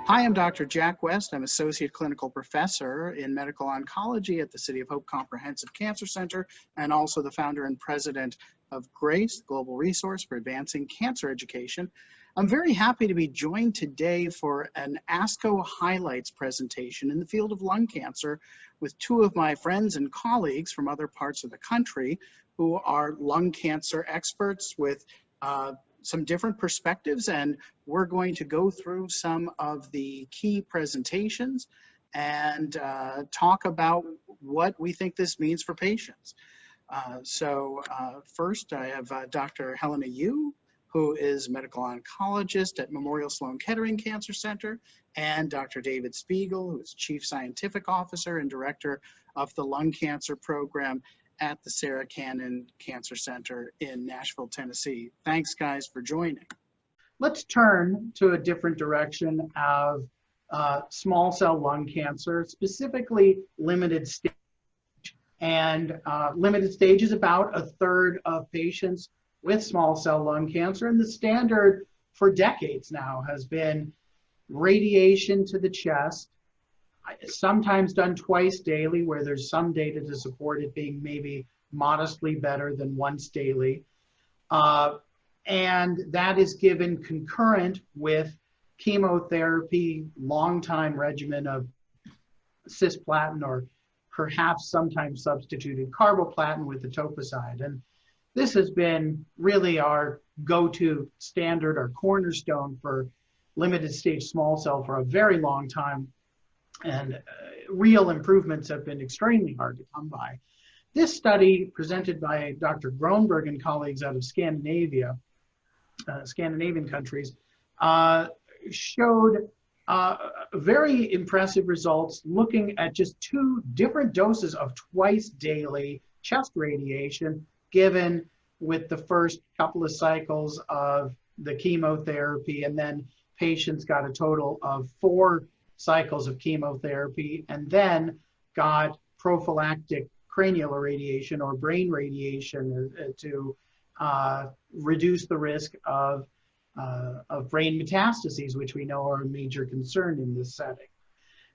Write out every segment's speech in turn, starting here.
Hi, I'm Dr. Jack West. I'm Associate Clinical Professor in Medical Oncology at the City of Hope Comprehensive Cancer Center, and also the founder and president of GRACE, Global Resource for Advancing Cancer Education. I'm very happy to be joined today for an ASCO highlights presentation in the field of lung cancer with two of my friends and colleagues from other parts of the country who are lung cancer experts with some different perspectives, and we're going to go through some of the key presentations and talk about what we think this means for patients. First, I have Dr. Helena A, who is medical oncologist at Memorial Sloan Kettering Cancer Center, and Dr. David Spigel, who is Chief Scientific Officer and Director of the Lung Cancer Program at the Sarah Cannon Cancer Center in Nashville, Tennessee. Thanks, guys, for joining. Let's turn to a different direction of small cell lung cancer, specifically limited stage. And limited stage is about a third of patients with small cell lung cancer. And the standard for decades now has been radiation to the chest, sometimes done twice daily, where there's some data to support it being maybe modestly better than once daily. And that is given concurrent with chemotherapy, long-time regimen of cisplatin, or perhaps sometimes substituted carboplatin with etoposide. And this has been really our go-to standard, our cornerstone for limited stage small cell for a very long time. And real improvements have been extremely hard to come by. This study, presented by Dr. Gronberg and colleagues out of Scandinavia, Scandinavian countries, showed very impressive results looking at just 2 different doses of twice daily chest radiation given with the first couple of cycles of the chemotherapy, and then patients got a total of 4 cycles of chemotherapy and then got prophylactic cranial irradiation or brain radiation to reduce the risk of brain metastases, which we know are a major concern in this setting.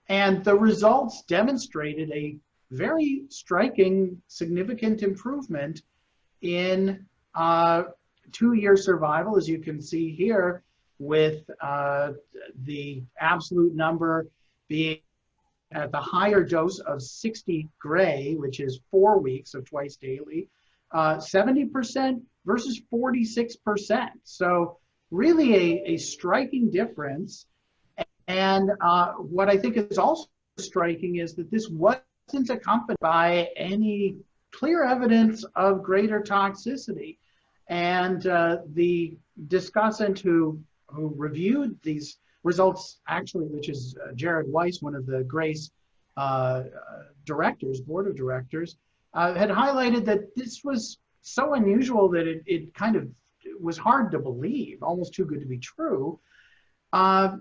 And the results demonstrated a very striking, significant improvement in 2-year survival, as you can see here, with the absolute number being at the higher dose of 60 gray, which is 4 weeks of twice daily, 70% versus 46%. So really a striking difference. And what I think is also striking is that this wasn't accompanied by any clear evidence of greater toxicity. And the discussant who reviewed these results, actually, which is Jared Weiss, one of the GRACE directors, board of directors, had highlighted that this was so unusual that it kind of was hard to believe, almost too good to be true. Now,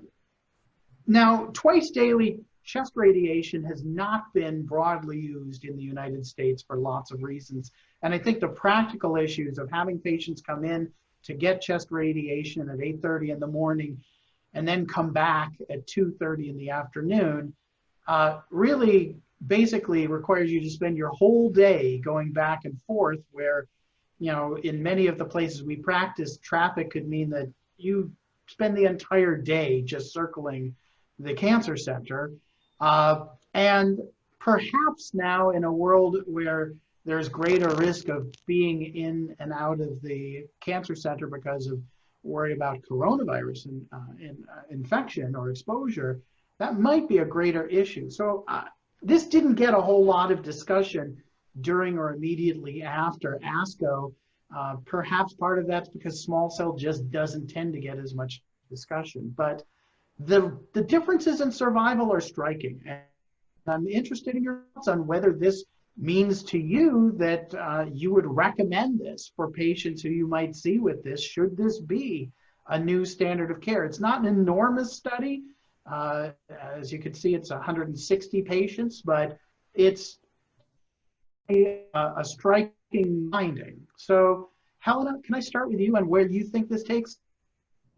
twice daily chest radiation has not been broadly used in the United States for lots of reasons. And I think the practical issues of having patients come in to get chest radiation at 8:30 in the morning and then come back at 2:30 in the afternoon really basically requires you to spend your whole day going back and forth, where, you know, in many of the places we practice, traffic could mean that you spend the entire day just circling the cancer center. And perhaps now, in a world where there's greater risk of being in and out of the cancer center because of worry about coronavirus infection or exposure, that might be a greater issue. So this didn't get a whole lot of discussion during or immediately after ASCO. Perhaps part of that's because small cell just doesn't tend to get as much discussion. But the differences in survival are striking. And I'm interested in your thoughts on whether this means to you that you would recommend this for patients who you might see with this. Should this be a new standard of care? It's not an enormous study. As you can see, it's 160 patients, but it's a striking finding. So, Helena, can I start with you and where you think this takes?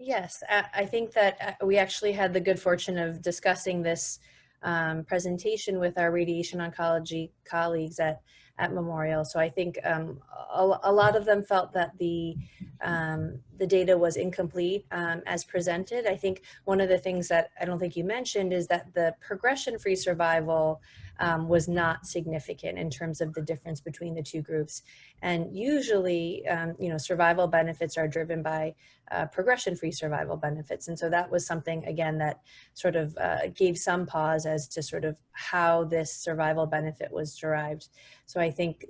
Yes, I think that we actually had the good fortune of discussing this presentation with our radiation oncology colleagues at Memorial. So I think a lot of them felt that the data was incomplete as presented. I think one of the things that I don't think you mentioned is that the progression-free survival was not significant in terms of the difference between the two groups. And usually, survival benefits are driven by progression-free survival benefits. And so that was something, again, that sort of gave some pause as to sort of how this survival benefit was derived. So I think,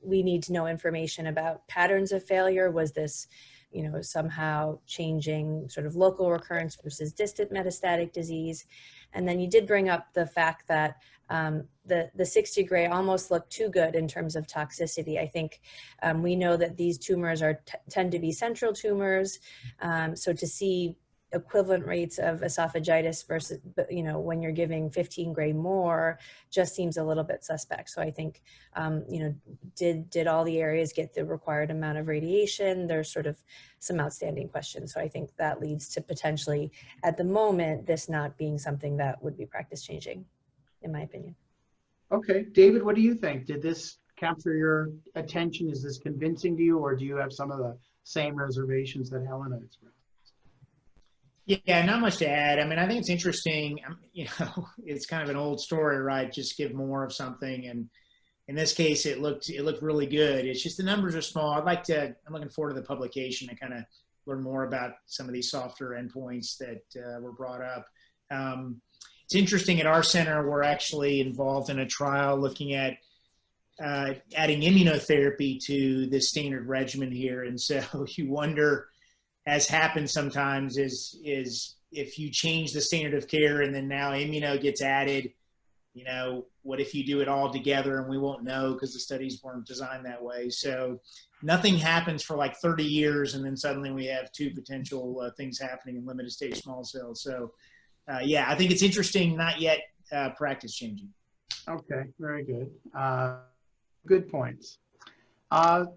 we need to know information about patterns of failure. Was this, somehow changing sort of local recurrence versus distant metastatic disease? And then you did bring up the fact that the 60 gray almost looked too good in terms of toxicity. I think we know that these tumors tend to be central tumors. So to see equivalent rates of esophagitis versus, when you're giving 15 gray more, just seems a little bit suspect. So I think, did all the areas get the required amount of radiation? There's sort of some outstanding questions. So I think that leads to potentially, at the moment, this not being something that would be practice changing, in my opinion. Okay, David, what do you think? Did this capture your attention? Is this convincing to you, or do you have some of the same reservations that Helena expressed? Yeah, not much to add. I mean, I think it's interesting. It's kind of an old story, right? Just give more of something, and in this case, it looked really good. It's just the numbers are small. I'm looking forward to the publication to kind of learn more about some of these softer endpoints that were brought up. It's interesting. At our center, we're actually involved in a trial looking at adding immunotherapy to the standard regimen here, and so you wonder, as happens sometimes, is if you change the standard of care and then now immuno gets added, what if you do it all together and we won't know because the studies weren't designed that way. So nothing happens for like 30 years and then suddenly we have two potential things happening in limited stage small cells. So yeah, I think it's interesting, not yet practice changing. Okay, very good. Good points. One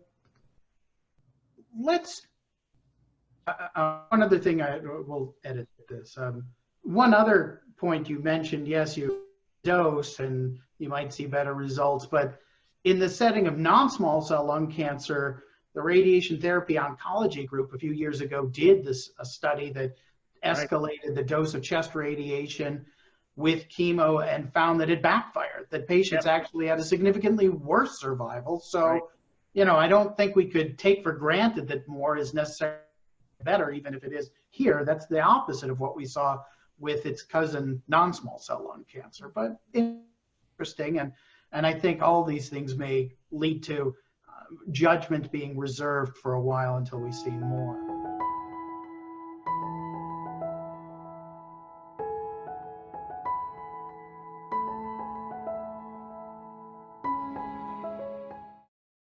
other thing, we'll edit this. One other point you mentioned, yes, you dose and you might see better results, but in the setting of non-small cell lung cancer, the radiation therapy oncology group a few years ago did a study that escalated the dose of chest radiation with chemo and found that it backfired, that patients actually had a significantly worse survival. So, I don't think we could take for granted that more is necessarily better, even if it is here. That's the opposite of what we saw with its cousin non-small cell lung cancer. But interesting, and I think all these things may lead to judgment being reserved for a while until we see more.